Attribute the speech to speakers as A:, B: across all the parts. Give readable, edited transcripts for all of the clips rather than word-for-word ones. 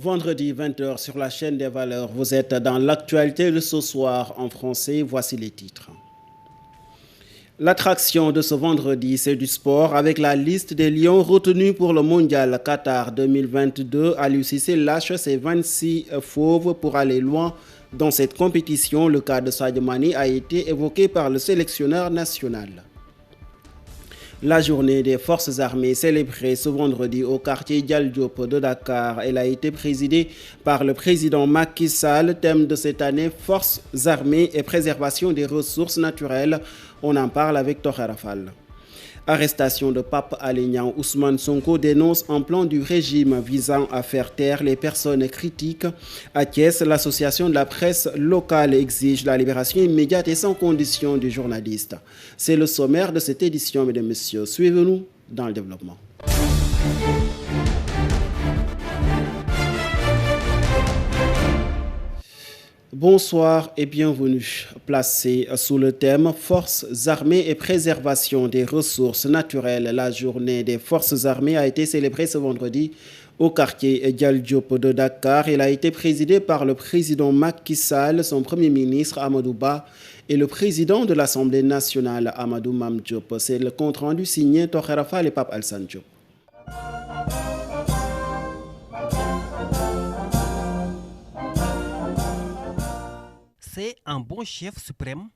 A: Vendredi 20h sur la chaîne des valeurs. Vous êtes dans l'actualité de ce soir en français. Voici les titres. L'attraction de ce vendredi, c'est du sport avec la liste des lions retenus pour le mondial Qatar 2022. Aliou Cissé lâche ses 26 fauves pour aller loin dans cette compétition. Le cas de Sadio Mané a été évoqué par le sélectionneur national. La journée des forces armées célébrée ce vendredi au quartier Dial Diop de Dakar. Elle a été présidée par le président Macky Sall. Thème de cette année, forces armées et préservation des ressources naturelles. On en parle avec Toher Rafal. Arrestation de Pape Alé Niang. Ousmane Sonko dénonce un plan du régime visant à faire taire les personnes critiques. À Thiès, l'association de la presse locale exige la libération immédiate et sans condition du journaliste. C'est le sommaire de cette édition, mesdames et messieurs. Suivez-nous dans le développement. Bonsoir et bienvenue. Placé sous le thème Forces armées et préservation des ressources naturelles, la journée des forces armées a été célébrée ce vendredi au quartier Dial Diop de Dakar. Elle a été présidée par le président Macky Sall, son premier ministre Amadou Ba et le président de l'Assemblée nationale Amadou Mame Diop. C'est le compte-rendu signé Toher Rafal et Pape Alassane Diop.
B: C'est un bon chef suprême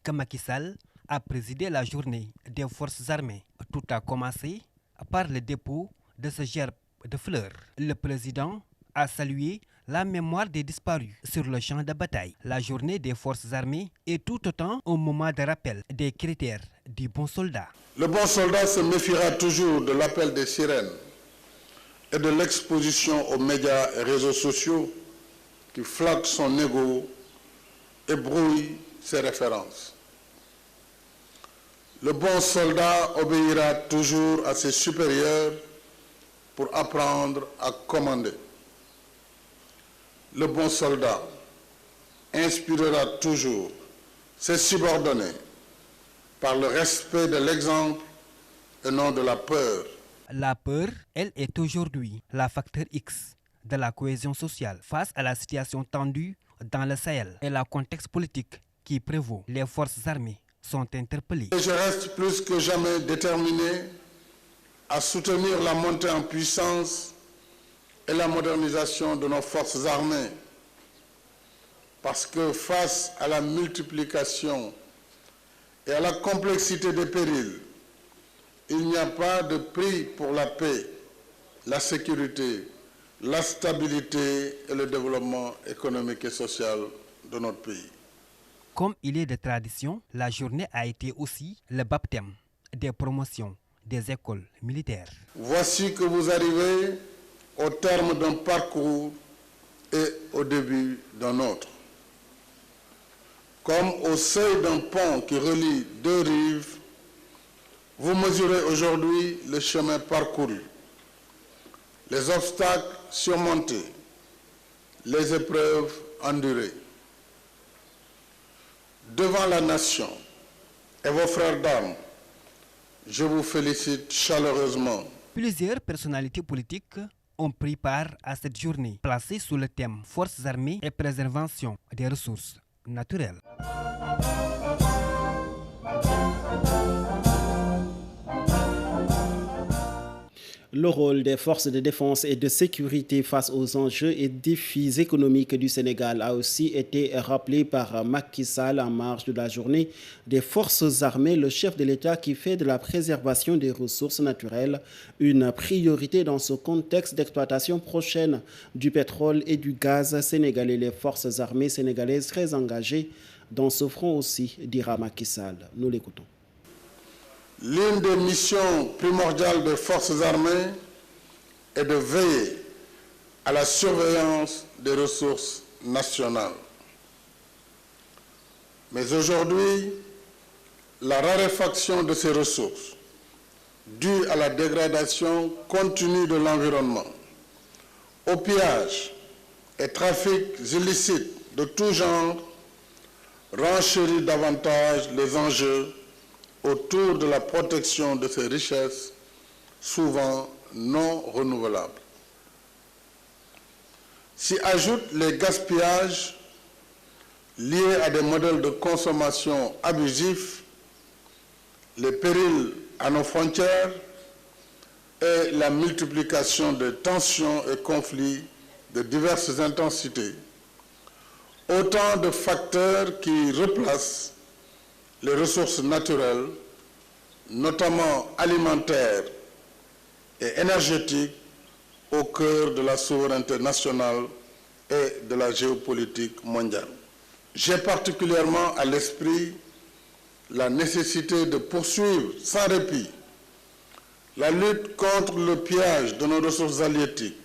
B: que Macky Sall a présidé la journée des forces armées. Tout a commencé par le dépôt de ce gerbe de fleurs. Le président a salué la mémoire des disparus sur le champ de bataille. La journée des forces armées est tout autant un moment de rappel des critères du bon soldat.
C: Le bon soldat se méfiera toujours de l'appel des sirènes et de l'exposition aux médias et réseaux sociaux qui flattent son ego et brouille ses références. Le bon soldat obéira toujours à ses supérieurs pour apprendre à commander. Le bon soldat inspirera toujours ses subordonnés par le respect de l'exemple et non de la peur.
B: La peur, elle est aujourd'hui la facteur X de la cohésion sociale face à la situation tendue dans le Sahel et le contexte politique qui prévaut. Les forces armées sont interpellées.
C: Et je reste plus que jamais déterminé à soutenir la montée en puissance et la modernisation de nos forces armées. Parce que face à la multiplication et à la complexité des périls, il n'y a pas de prix pour la paix, la sécurité, la stabilité et le développement économique et social de notre pays.
B: Comme il est de tradition, la journée a été aussi le baptême des promotions des écoles militaires.
C: Voici que vous arrivez au terme d'un parcours et au début d'un autre. Comme au seuil d'un pont qui relie deux rives, vous mesurez aujourd'hui le chemin parcouru, les obstacles surmontés, les épreuves endurées. Devant la nation et vos frères d'armes, je vous félicite chaleureusement.
B: Plusieurs personnalités politiques ont pris part à cette journée, placée sous le thème Forces armées et préservation des ressources naturelles.
A: Le rôle des forces de défense et de sécurité face aux enjeux et défis économiques du Sénégal a aussi été rappelé par Macky Sall en marge de la journée des forces armées, le chef de l'État qui fait de la préservation des ressources naturelles une priorité dans ce contexte d'exploitation prochaine du pétrole et du gaz sénégalais. Les forces armées sénégalaises très engagées dans ce front aussi, dira Macky Sall. Nous l'écoutons.
C: L'une des missions primordiales des forces armées est de veiller à la surveillance des ressources nationales. Mais aujourd'hui, la raréfaction de ces ressources, due à la dégradation continue de l'environnement, au pillage et trafics illicites de tout genre, renchérit davantage les enjeux autour de la protection de ces richesses souvent non renouvelables. S'y ajoutent les gaspillages liés à des modèles de consommation abusifs, les périls à nos frontières et la multiplication de tensions et conflits de diverses intensités. Autant de facteurs qui replacent les ressources naturelles, notamment alimentaires et énergétiques, au cœur de la souveraineté nationale et de la géopolitique mondiale. J'ai particulièrement à l'esprit la nécessité de poursuivre sans répit la lutte contre le pillage de nos ressources halieutiques,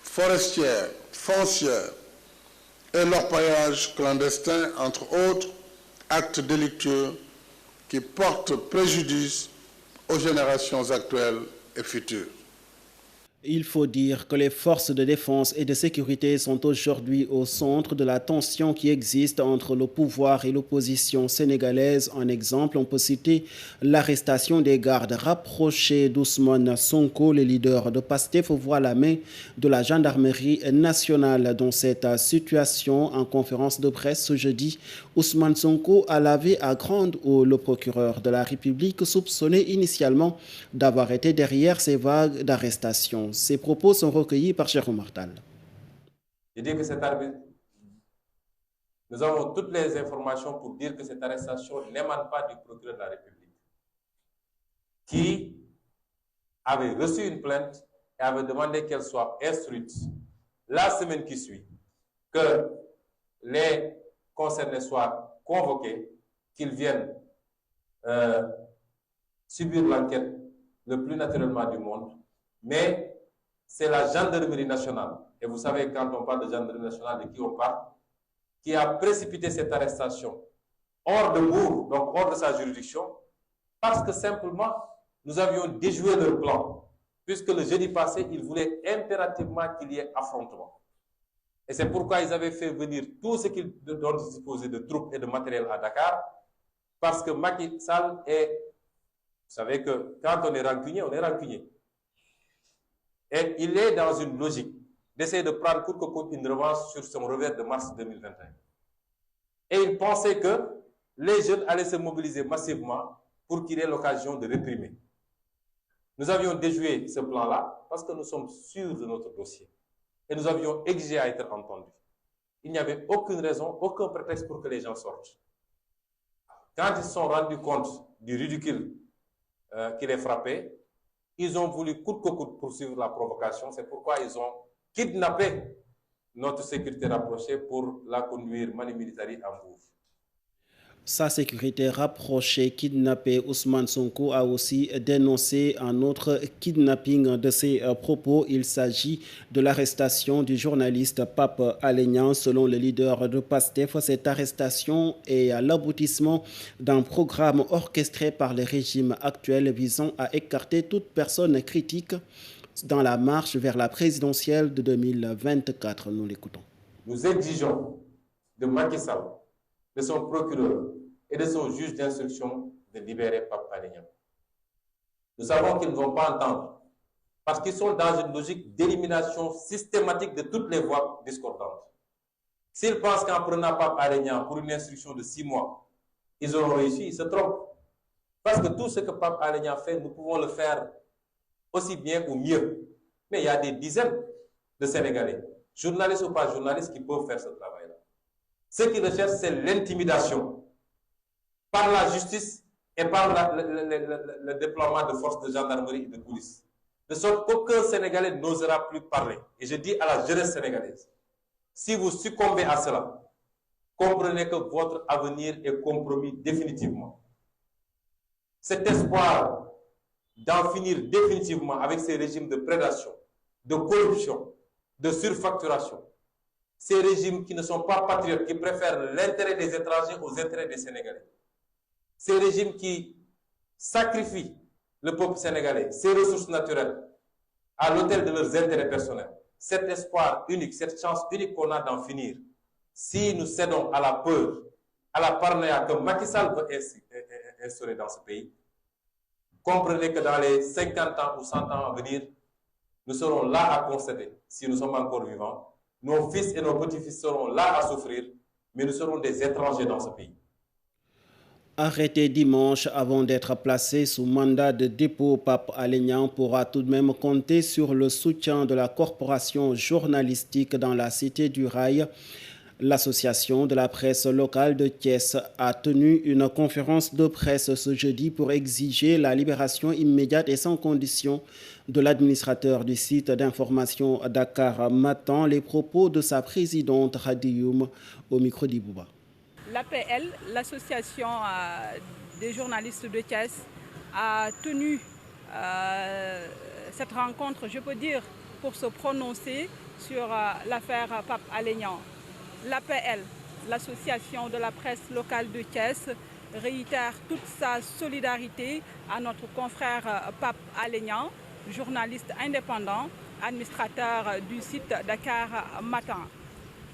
C: forestières, foncières et l'orpaillage clandestin, entre autres actes délictueux qui portent préjudice aux générations actuelles et futures.
A: Il faut dire que les forces de défense et de sécurité sont aujourd'hui au centre de la tension qui existe entre le pouvoir et l'opposition sénégalaise. En exemple, on peut citer l'arrestation des gardes rapprochés d'Ousmane Sonko, le leader de PASTEF, voit la main de la gendarmerie nationale dans cette situation. En conférence de presse ce jeudi, Ousmane Sonko a lavé à grande eau le procureur de la République, soupçonné initialement d'avoir été derrière ces vagues d'arrestations. Ces propos sont recueillis par Cheikh Oumar Tall.
D: Je dis que cet arbitre, nous avons toutes les informations pour dire que cette arrestation n'émane pas du procureur de la République, qui avait reçu une plainte et avait demandé qu'elle soit instruite la semaine qui suit, que les concernés soient convoqués, qu'ils viennent subir l'enquête le plus naturellement du monde, mais c'est la gendarmerie nationale, et vous savez quand on parle de gendarmerie nationale de qui on parle, qui a précipité cette arrestation hors de Bourg, donc hors de sa juridiction, parce que simplement nous avions déjoué leur plan, puisque le jeudi passé, ils voulaient impérativement qu'il y ait affrontement. Et c'est pourquoi ils avaient fait venir tout ce qu'ils doivent disposer de troupes et de matériel à Dakar, parce que Macky Sall est... Vous savez que quand on est rancunier, on est rancunier. Et il est dans une logique d'essayer de prendre coûte que coûte une revanche sur son revers de mars 2021. Et il pensait que les jeunes allaient se mobiliser massivement pour qu'il ait l'occasion de réprimer. Nous avions déjoué ce plan-là parce que nous sommes sûrs de notre dossier. Et nous avions exigé à être entendus. Il n'y avait aucune raison, aucun prétexte pour que les gens sortent. Quand ils se sont rendus compte du ridicule qui les frappait, ils ont voulu coûte que coûte poursuivre la provocation. C'est pourquoi ils ont kidnappé notre sécurité rapprochée pour la conduire mani militari en Bourg.
A: Sa sécurité rapprochée, kidnappé, Ousmane Sonko a aussi dénoncé un autre kidnapping. De ses propos. Il s'agit de l'arrestation du journaliste Pape Alé Niang. Selon le leader de PASTEF, cette arrestation est l'aboutissement d'un programme orchestré par le régime actuel visant à écarter toute personne critique dans la marche vers la présidentielle de 2024. Nous l'écoutons.
D: Nous exigeons de Macky Sall, de son procureur et de son juge d'instruction de libérer Pape Alé Niang. Nous savons qu'ils ne vont pas entendre parce qu'ils sont dans une logique d'élimination systématique de toutes les voix discordantes. S'ils pensent qu'en prenant Pape Alé Niang pour une instruction de 6 mois, ils auront réussi, ils se trompent. Parce que tout ce que Pape Alé Niang fait, nous pouvons le faire aussi bien ou mieux. Mais il y a des dizaines de Sénégalais, journalistes ou pas journalistes, qui peuvent faire ce travail-là. Ce qu'ils recherchent, c'est l'intimidation par la justice et par le déploiement de forces de gendarmerie et de police. De sorte qu'aucun Sénégalais n'osera plus parler. Et je dis à la jeunesse sénégalaise, si vous succombez à cela, comprenez que votre avenir est compromis définitivement. Cet espoir d'en finir définitivement avec ces régimes de prédation, de corruption, de surfacturation, ces régimes qui ne sont pas patriotes, qui préfèrent l'intérêt des étrangers aux intérêts des Sénégalais, ces régimes qui sacrifient le peuple sénégalais, ses ressources naturelles, à l'autel de leurs intérêts personnels. Cet espoir unique, cette chance unique qu'on a d'en finir, si nous cédons à la peur, à la paranoïa que Macky Sall veut instaurer dans ce pays, comprenez que dans les 50 ans ou 100 ans à venir, nous serons là à constater, si nous sommes encore vivants, nos fils et nos petits-fils seront là à souffrir, mais nous serons des étrangers dans ce pays.
A: Arrêté dimanche avant d'être placé sous mandat de dépôt, Pape Alé Niang pourra tout de même compter sur le soutien de la corporation journalistique dans la Cité du Rail. L'association de la presse locale de Thiès a tenu une conférence de presse ce jeudi pour exiger la libération immédiate et sans condition de l'administrateur du site d'information Dakar Matin. Les propos de sa présidente Radioum au micro d'Ibouba.
E: L'APL, l'association des journalistes de Thiès, a tenu cette rencontre, je peux dire, pour se prononcer sur l'affaire Pape Alé Niang. L'APL, l'association de la presse locale de Thiès, réitère toute sa solidarité à notre confrère Pape Alé Niang, journaliste indépendant, administrateur du site Dakar Matin.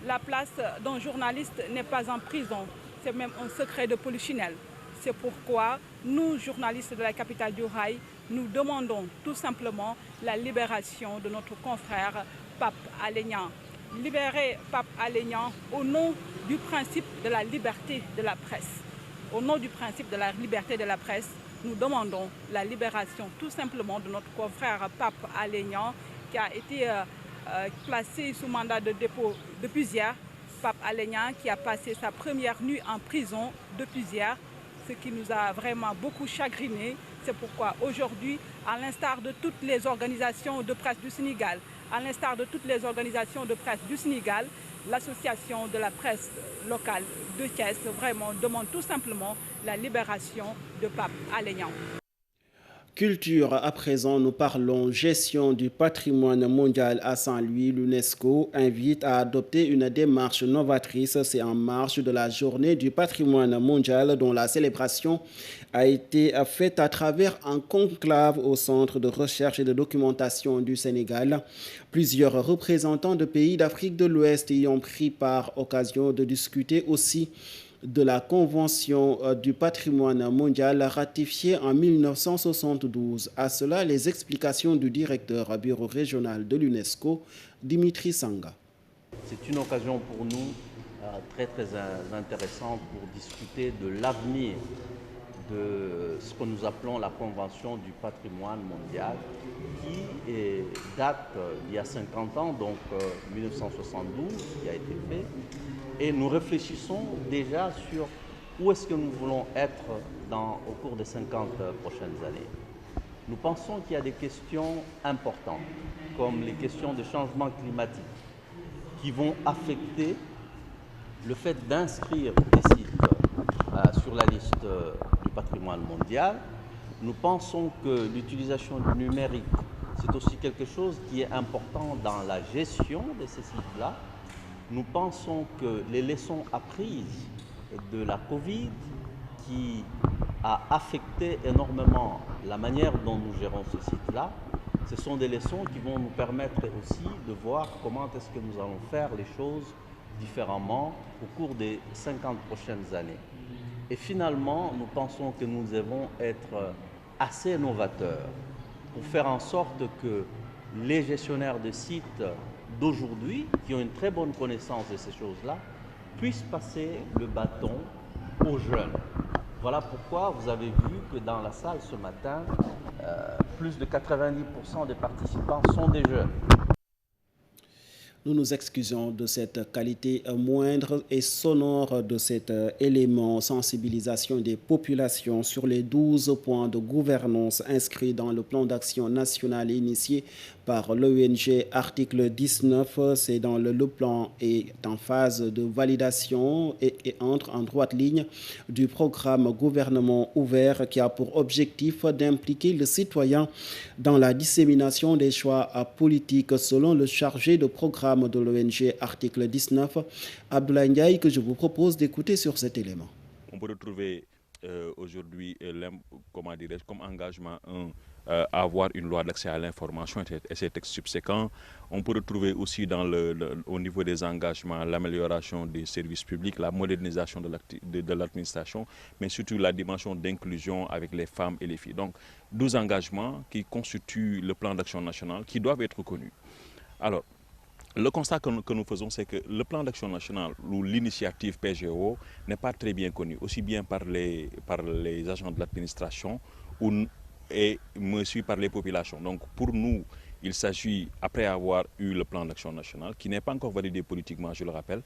E: La place d'un journaliste n'est pas en prison, c'est même un secret de polichinelle. C'est pourquoi nous, journalistes de la capitale du Rail, nous demandons tout simplement la libération de notre confrère Pape Alé Niang. Libérer Pape Alé Niang au nom du principe de la liberté de la presse. Au nom du principe de la liberté de la presse, nous demandons la libération tout simplement de notre confrère Pape Alé Niang qui a été placé sous mandat de dépôt depuis hier. Pape Alé Niang qui a passé sa première nuit en prison depuis hier, ce qui nous a vraiment beaucoup chagriné. C'est pourquoi aujourd'hui, à l'instar de toutes les organisations de presse du Sénégal, à l'instar de toutes les organisations de presse du Sénégal, l'association de la presse locale de Thiès vraiment demande tout simplement la libération de Pape Alé Niang.
A: Culture, à présent, nous parlons gestion du patrimoine mondial à Saint-Louis. L'UNESCO invite à adopter une démarche novatrice. C'est en marge de la journée du patrimoine mondial dont la célébration a été faite à travers un conclave au Centre de recherche et de documentation du Sénégal. Plusieurs représentants de pays d'Afrique de l'Ouest y ont pris part, occasion de discuter aussi de la Convention du patrimoine mondial ratifiée en 1972. À cela, les explications du directeur bureau régional de l'UNESCO, Dimitri Sanga.
F: C'est une occasion pour nous très intéressante pour discuter de l'avenir de ce que nous appelons la Convention du patrimoine mondial qui date d'il y a 50 ans, donc 1972, qui a été fait. Et nous réfléchissons déjà sur où est-ce que nous voulons être au cours des 50 prochaines années. Nous pensons qu'il y a des questions importantes, comme les questions de changement climatique, qui vont affecter le fait d'inscrire des sites sur la liste du patrimoine mondial. Nous pensons que l'utilisation du numérique, c'est aussi quelque chose qui est important dans la gestion de ces sites-là. Nous pensons que les leçons apprises de la Covid, qui a affecté énormément la manière dont nous gérons ce site-là, ce sont des leçons qui vont nous permettre aussi de voir comment est-ce que nous allons faire les choses différemment au cours des 50 prochaines années. Et finalement, nous pensons que nous devons être assez novateurs pour faire en sorte que les gestionnaires de sites d'aujourd'hui, qui ont une très bonne connaissance de ces choses-là, puissent passer le bâton aux jeunes. Voilà pourquoi vous avez vu que dans la salle ce matin, plus de 90% des participants sont des jeunes.
A: Nous nous excusons de cette qualité moindre et sonore de cet élément sensibilisation des populations sur les 12 points de gouvernance inscrits dans le plan d'action national initié par l'ONG article 19. C'est dans le plan est en phase de validation et entre en droite ligne du programme gouvernement ouvert qui a pour objectif d'impliquer le citoyen dans la dissémination des choix politiques selon le chargé de programme de l'ONG article 19, Abdoulaye Ndiaye, que je vous propose d'écouter sur cet élément.
G: On peut retrouver aujourd'hui, comme engagement à avoir une loi d'accès à l'information et ses textes subséquents. On peut retrouver aussi au niveau des engagements l'amélioration des services publics, la modernisation de l'administration, mais surtout la dimension d'inclusion avec les femmes et les filles. Donc 12 engagements qui constituent le plan d'action national qui doivent être connus. Alors, Le constat que nous faisons, c'est que le plan d'action national ou l'initiative PGO n'est pas très bien connu, aussi bien par les agents de l'administration et aussi par les populations. Donc pour nous, il s'agit, après avoir eu le plan d'action national, qui n'est pas encore validé politiquement, je le rappelle,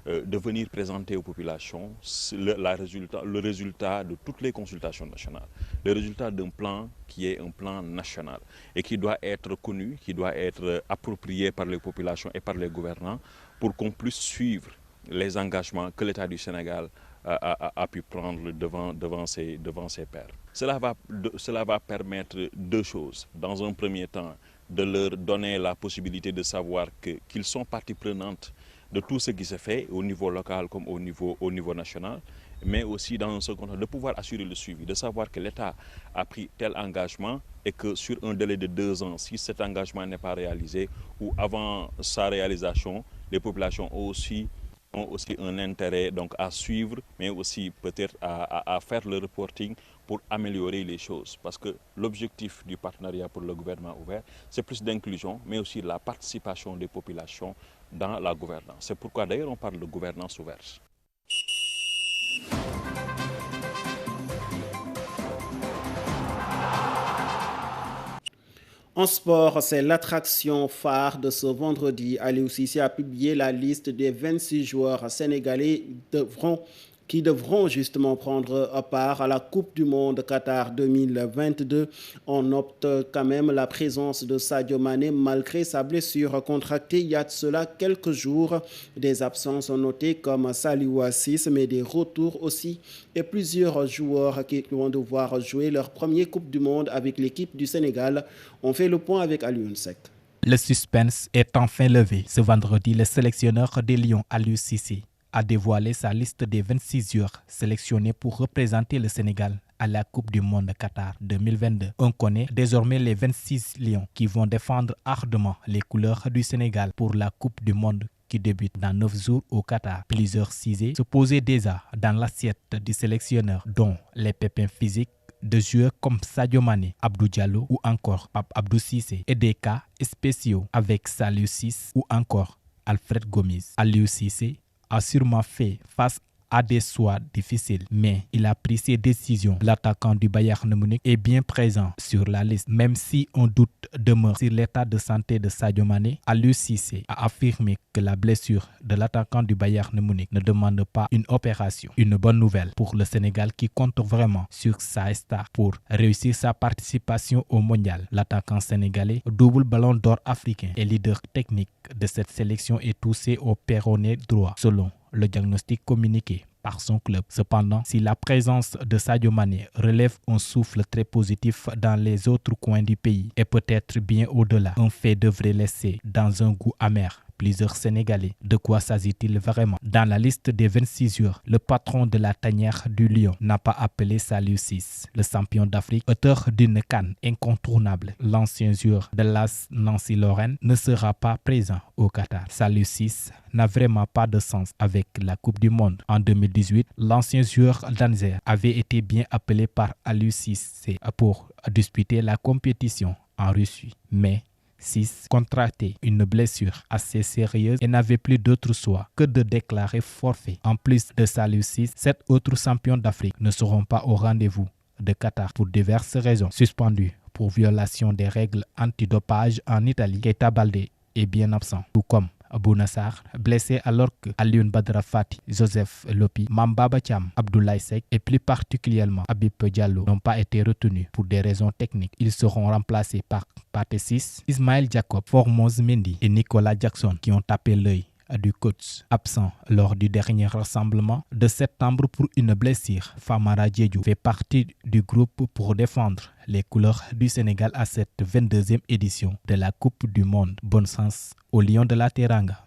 G: de venir présenter aux populations le résultat de toutes les consultations nationales, le résultat d'un plan qui est un plan national et qui doit être connu, qui doit être approprié par les populations et par les gouvernants pour qu'on puisse suivre les engagements que l'État du Sénégal a pu prendre devant ses pairs. Cela va permettre deux choses. Dans un premier temps, de leur donner la possibilité de savoir qu'ils sont partie prenante de tout ce qui se fait au niveau local comme au niveau national, mais aussi dans un second temps de pouvoir assurer le suivi, de savoir que l'État a pris tel engagement et que sur un délai de 2 ans, si cet engagement n'est pas réalisé ou avant sa réalisation, les populations ont aussi un intérêt donc à suivre, mais aussi peut-être à faire le reporting pour améliorer les choses. Parce que l'objectif du partenariat pour le gouvernement ouvert, c'est plus d'inclusion, mais aussi la participation des populations dans la gouvernance. C'est pourquoi d'ailleurs on parle de gouvernance ouverte.
A: En sport, c'est l'attraction phare de ce vendredi. Aliou Cissé a publié la liste des 26 joueurs sénégalais qui devront justement prendre part à la Coupe du Monde Qatar 2022. On opte quand même la présence de Sadio Mané malgré sa blessure contractée il y a de cela quelques jours. Des absences sont notées comme Saliou Assis, mais des retours aussi et plusieurs joueurs qui vont devoir jouer leur première Coupe du Monde avec l'équipe du Sénégal. On fait le point avec Alioune Seck.
H: Le suspense est enfin levé. Ce vendredi, le sélectionneur des Lions, Aliou Cissé, a dévoilé sa liste des 26 joueurs sélectionnés pour représenter le Sénégal à la Coupe du Monde Qatar 2022. On connaît désormais les 26 Lions qui vont défendre ardemment les couleurs du Sénégal pour la Coupe du Monde qui débute dans 9 jours au Qatar. Plusieurs cisés se posaient déjà dans l'assiette du sélectionneur, dont les pépins physiques de joueurs comme Sadio Mané, Abdou Diallo ou encore Pape Abdou Cissé, et des cas spéciaux avec Saliou Ciss ou encore Alfred Gomis. Aliou Cissé a sûrement fait face à des choix difficiles, mais il a pris ses décisions. L'attaquant du Bayern Munich est bien présent sur la liste. Même si on doute demeure sur l'état de santé de Sadio Mané, Aliou Cissé a affirmé que la blessure de l'attaquant du Bayern Munich ne demande pas une opération. Une bonne nouvelle pour le Sénégal qui compte vraiment sur sa star pour réussir sa participation au mondial. L'attaquant sénégalais, double ballon d'or africain et leader technique de cette sélection, est touché au péroné droit, selon le diagnostic communiqué par son club. Cependant, si la présence de Sadio Mané relève un souffle très positif dans les autres coins du pays et peut-être bien au-delà, un fait devrait laisser dans un goût amer plusieurs Sénégalais. De quoi s'agit-il vraiment? Dans la liste des 26 joueurs, le patron de la tanière du Lion n'a pas appelé Saliou Ciss. Le champion d'Afrique, auteur d'une CAN incontournable, l'ancien joueur de l'AS Nancy-Lorraine, ne sera pas présent au Qatar. Saliou Ciss n'a vraiment pas de sens avec la Coupe du Monde. En 2018, l'ancien joueur d'Anzer avait été bien appelé par Aliou Cissé pour disputer la compétition en Russie. Mais Ciss contractait une blessure assez sérieuse et n'avait plus d'autre choix que de déclarer forfait. En plus de Saliou Ciss, 7 autres champions d'Afrique ne seront pas au rendez-vous de Qatar pour diverses raisons. Suspendu pour violation des règles antidopage en Italie, Keita Baldé est bien absent, tout comme Bouna Sarr, blessé alors que Alioune Badara Fati, Joseph Lopi, Mambaba Thiam, Abdoulaye Seck et plus particulièrement Habib Diallo n'ont pas été retenus pour des raisons techniques. Ils seront remplacés par Pathé Ciss, Ismaël Jacob, Formose Mendy et Nicolas Jackson qui ont tapé l'œil du coach absent lors du dernier rassemblement de septembre pour une blessure. Famara Diédhiou fait partie du groupe pour défendre les couleurs du Sénégal à cette 22e édition de la Coupe du Monde. Bon sens aux Lions de la Teranga.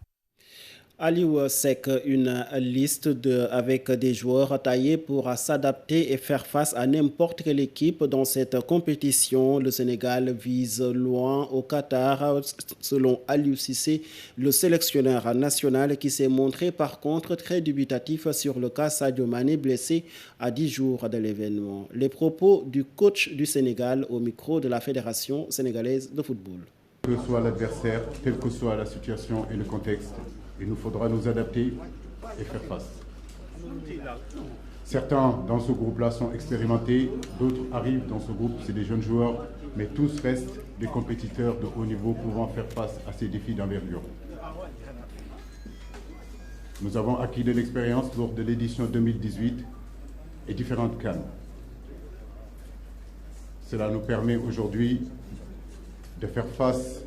A: Aliou Seck, une liste avec des joueurs taillés pour s'adapter et faire face à n'importe quelle équipe dans cette compétition. Le Sénégal vise loin au Qatar, selon Aliou Cissé, le sélectionneur national qui s'est montré par contre très dubitatif sur le cas Sadio Mané blessé à 10 jours de l'événement. Les propos du coach du Sénégal au micro de la Fédération sénégalaise de football.
I: que soit l'adversaire, quelle que soit la situation et le contexte, il nous faudra nous adapter et faire face. Certains dans ce groupe-là sont expérimentés, d'autres arrivent dans ce groupe, c'est des jeunes joueurs, mais tous restent des compétiteurs de haut niveau pouvant faire face à ces défis d'envergure. Nous avons acquis de l'expérience lors de l'édition 2018 et différentes CAN. Cela nous permet aujourd'hui de faire face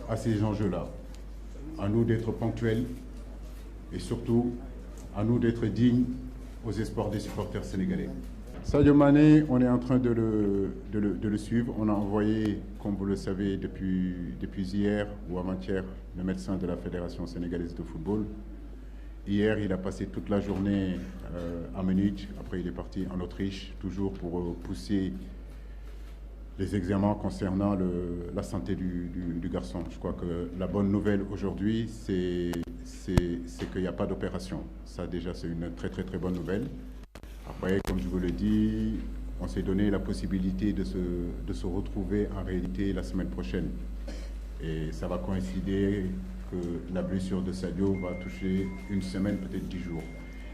I: à ces enjeux-là. À nous d'être ponctuels et surtout à nous d'être dignes aux espoirs des supporters sénégalais. Sadio Mané, on est en train de le suivre. On a envoyé, comme vous le savez, depuis hier ou avant-hier, le médecin de la Fédération sénégalaise de football. Hier, il a passé toute la journée à Munich. Après, il est parti en Autriche, toujours pour pousser les examens concernant la santé du garçon. Je crois que la bonne nouvelle aujourd'hui, c'est qu'il n'y a pas d'opération. Ça, déjà, c'est une très, très, très bonne nouvelle. Après, comme je vous le dis, on s'est donné la possibilité de se retrouver en réalité la semaine prochaine. Et ça va coïncider que la blessure de Sadio va toucher une semaine, peut-être 10 jours.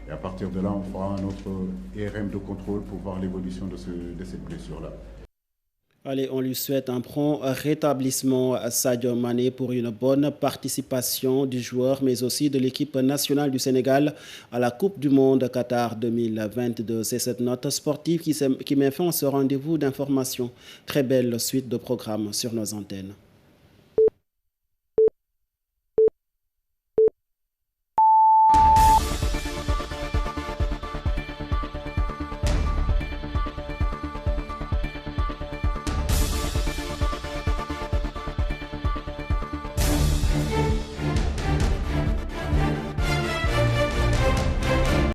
I: Et à partir de là, on fera un autre IRM de contrôle pour voir l'évolution de cette blessure-là.
A: Allez, on lui souhaite un prompt rétablissement à Sadio Mané pour une bonne participation du joueur, mais aussi de l'équipe nationale du Sénégal à la Coupe du Monde Qatar 2022. C'est cette note sportive qui met fin à ce rendez-vous d'information. Très belle suite de programmes sur nos antennes.